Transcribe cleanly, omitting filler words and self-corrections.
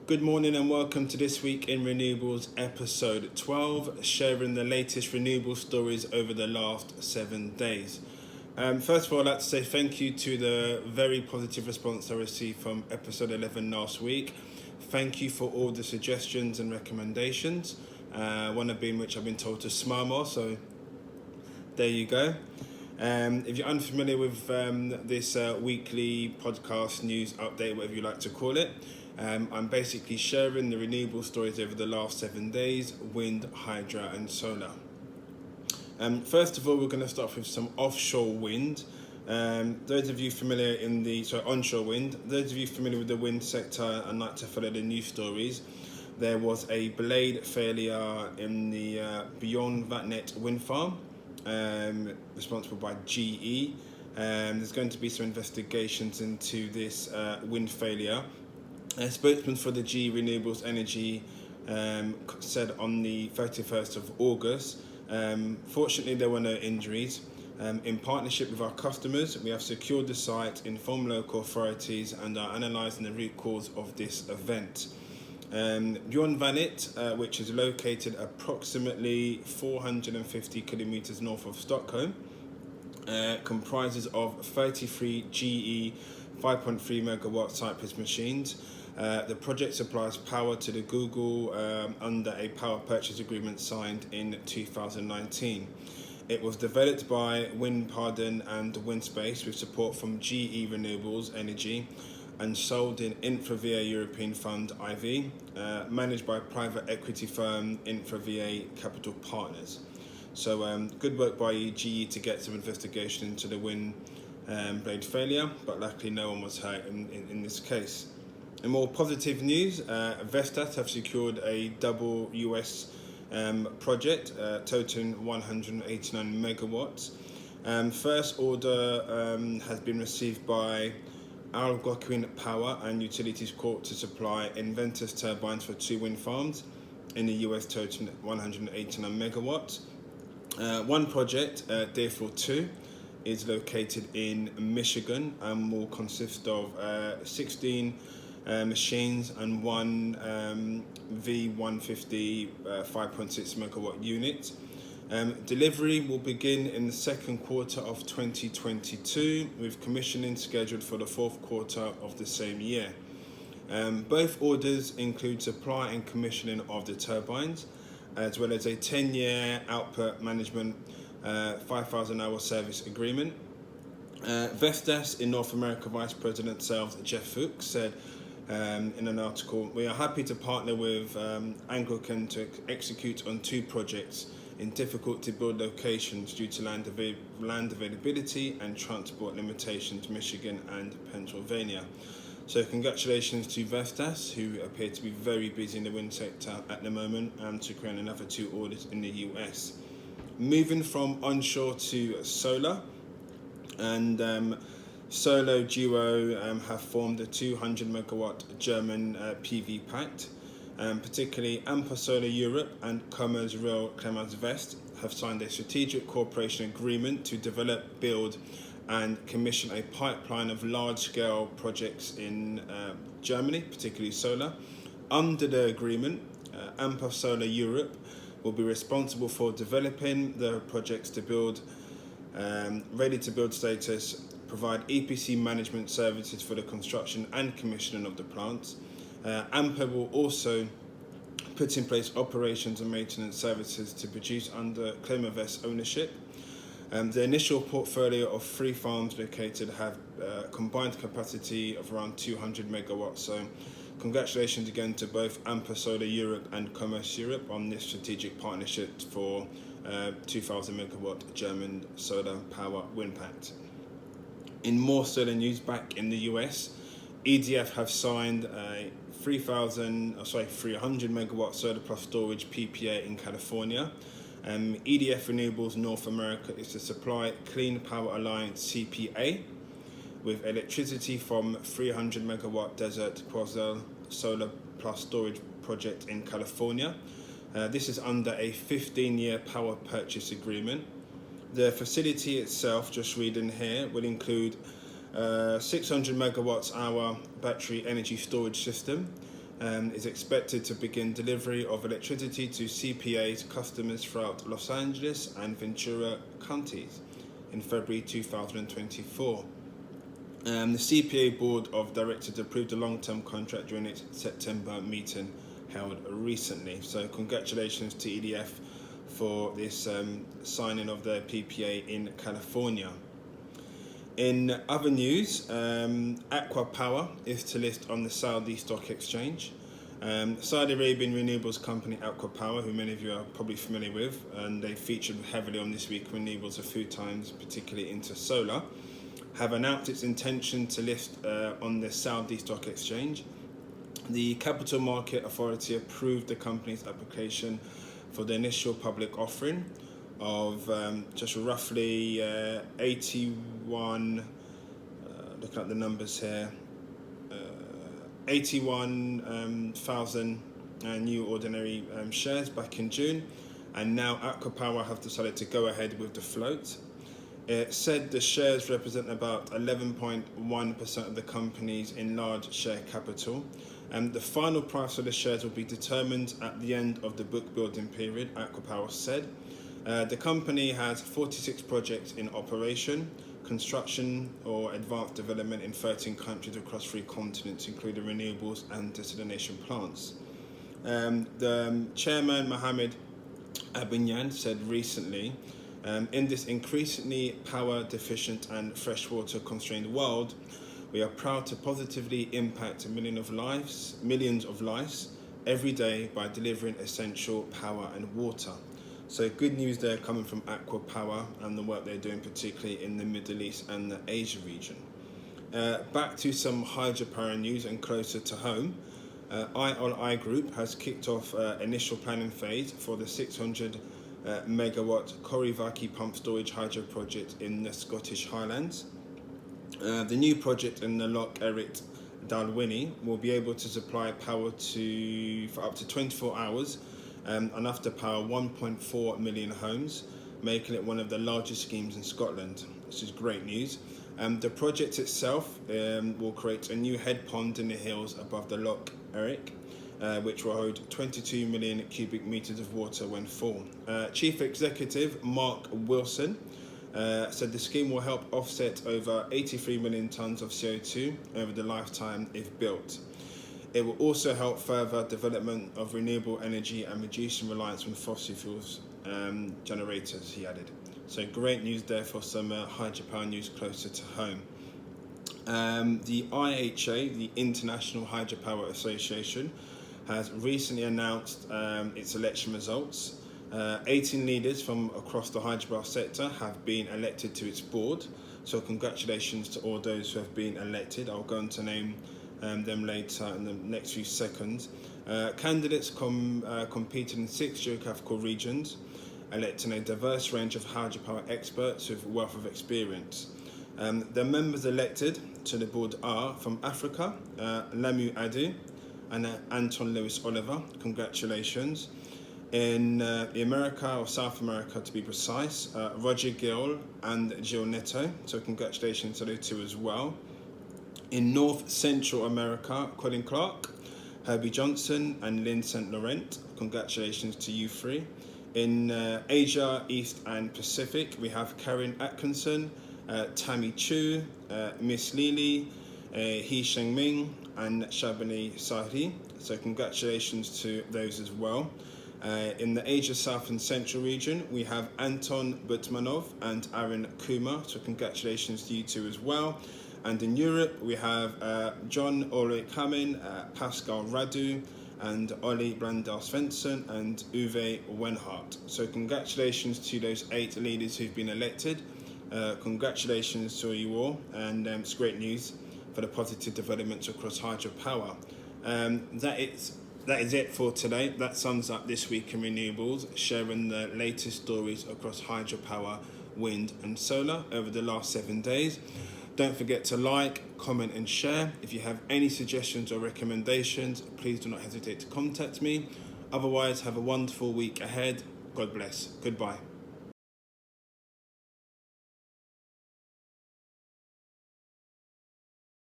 Good morning and welcome to This Week in Renewables episode 12, sharing the latest renewable stories over the last 7 days. First of all, I'd like to say thank you to the very positive response I received from episode 11 last week. Thank you for all the suggestions and recommendations, one of being which I've been told to smile more, so there you go. If you're unfamiliar with this weekly podcast news update, whatever you like to call it, I'm basically sharing the renewable stories over the last 7 days, wind, hydra and solar. First of all, we're going to start with some offshore wind. Those of you familiar onshore wind, those of you familiar with the wind sector and like to follow the news stories, there was a blade failure in the Beyond Vatnet wind farm, responsible by GE. There's going to be some investigations into this wind failure. A spokesman for the GE Renewables Energy said on the 31st of August, fortunately there were no injuries. In partnership with our customers, we have secured the site, informed local authorities and are analysing the root cause of this event. Beyond Vatnet, which is located approximately 450 kilometres north of Stockholm, comprises of 33 GE 5.3 megawatt Cypress machines. The project supplies power to the Google under a power purchase agreement signed in 2019. It was developed by Windparden and Windspace with support from GE Renewables Energy and sold in InfraVia European Fund IV, managed by private equity firm InfraVia Capital Partners. So good work by GE to get some investigation into the wind blade failure, but luckily no one was hurt in this case. In more positive news, Vestas have secured a double US project totaling 189 megawatts. First order has been received by Algonquin Power and Utilities Corp to supply Inventus turbines for 2 wind farms in the US totaling 189 megawatts. One project, Deerfield 2, is located in Michigan and will consist of 16 machines and one V150 5.6 megawatt unit. Delivery will begin in the second quarter of 2022, with commissioning scheduled for the fourth quarter of the same year. Both orders include supply and commissioning of the turbines, as well as a 10-year output management 5,000 hour service agreement. Vestas in North America Vice President Sales Jeff Fuchs said in an article, "We are happy to partner with Anglican to execute on 2 projects in difficult to build locations due to land availability and transport limitations, Michigan and Pennsylvania." So congratulations to Vestas, who appear to be very busy in the wind sector at the moment, and securing another 2 orders in the US. Moving from onshore to solar, and Solo Duo have formed a 200 megawatt German Pv Pact. Particularly Amper Solar Europe and Commerz Real Clemens Vest have signed a strategic cooperation agreement to develop, build and commission a pipeline of large-scale projects in Germany, particularly solar. Under the agreement, Amper Solar Europe will be responsible for developing the projects to build, ready-to-build status, provide EPC management services for the construction and commissioning of the plants. Amper will also put in place operations and maintenance services to produce under Clemens ownership. The initial portfolio of 3 farms located have combined capacity of around 200 megawatts. So congratulations again to both Amper Solar Europe and Commerz Europe on this strategic partnership for 2,000 megawatt German solar power wind pact. In more solar news, back in the US, EDF have signed a 300 megawatt solar plus storage PPA in California. EDF Renewables North America is to supply Clean Power Alliance CPA with electricity from 300 megawatt Desert Quasar solar plus storage project in California. This is under a 15-year power purchase agreement. The facility itself, just reading here, will include 600 megawatts hour battery energy storage system, is expected to begin delivery of electricity to CPA's customers throughout Los Angeles and Ventura counties in February 2024. The CPA Board of Directors approved a long-term contract during its September meeting held recently. So congratulations to EDF for this signing of the PPA in California. In other news, ACWA Power is to list on the Saudi Stock Exchange. Saudi Arabian renewables company ACWA Power, who many of you are probably familiar with, and they featured heavily on This Week Renewables a few times, particularly into solar, have announced its intention to list on the Saudi Stock Exchange. The Capital Market Authority approved the company's application for the initial public offering of just roughly 81, looking at the numbers here, 81,000 new ordinary shares back in June, and now ACWA Power have decided to go ahead with the float. It said the shares represent about 11.1% of the company's enlarged share capital. The final price of the shares will be determined at the end of the book building period, ACWA Power said. The company has 46 projects in operation, construction or advanced development in 13 countries across 3 continents, including renewables and desalination plants. The chairman, Mohammed Abinyan, said recently, in this increasingly power deficient and freshwater constrained world, we are proud to positively impact millions of lives every day by delivering essential power and water. So good news there coming from ACWA Power and the work they're doing, particularly in the Middle East and the Asia region. Back to some hydropower news and closer to home. I Group has kicked off initial planning phase for the 600 megawatt Varkey pump storage hydro project in the Scottish Highlands. The new project in the Loch Eric Dalwhinnie will be able to supply power for up to 24 hours, enough to power 1.4 million homes, making it one of the largest schemes in Scotland. This is great news. The project itself will create a new head pond in the hills above the Loch Eric, which will hold 22 million cubic metres of water when full. Chief Executive Mark Wilson said the scheme will help offset over 83 million tonnes of CO2 over the lifetime if built. It will also help further development of renewable energy and reducing reliance on fossil fuels generators, he added. So great news there for some hydropower news closer to home. The IHA, the International Hydropower Association, has recently announced its election results. 18 leaders from across the hydropower sector have been elected to its board. So congratulations to all those who have been elected. I'll go on to name them later in the next few seconds. Candidates competed in 6 geographical regions, electing a diverse range of hydropower experts with a wealth of experience. The members elected to the board are from Africa, Lamu Adu and Anton Lewis Oliver. Congratulations. In America, or South America to be precise, Roger Gill and Jill Netto. So congratulations to those two as well. In North Central America, Colin Clark, Herbie Johnson and Lynn St. Laurent. Congratulations to you three. In Asia, East and Pacific, we have Karen Atkinson, Tammy Chu, Miss Lili, He Sheng Ming and Shabani Sahi. So congratulations to those as well. In the Asia South and Central region, we have Anton Butmanov and Aaron Kumar. So congratulations to you two as well. And in Europe, we have John Ulrich Kamin, Pascal Radu, and Ollie Blandal Svensson and Uwe Wenhart. So congratulations to those 8 leaders who've been elected. Congratulations to you all, and it's great news for the positive developments across hydropower. That is it for today. That sums up This Week in Renewables, sharing the latest stories across hydropower, wind and solar over the last 7 days. Don't forget to like, comment and share. If you have any suggestions or recommendations, please do not hesitate to contact me. Otherwise, have a wonderful week ahead. God bless. Goodbye.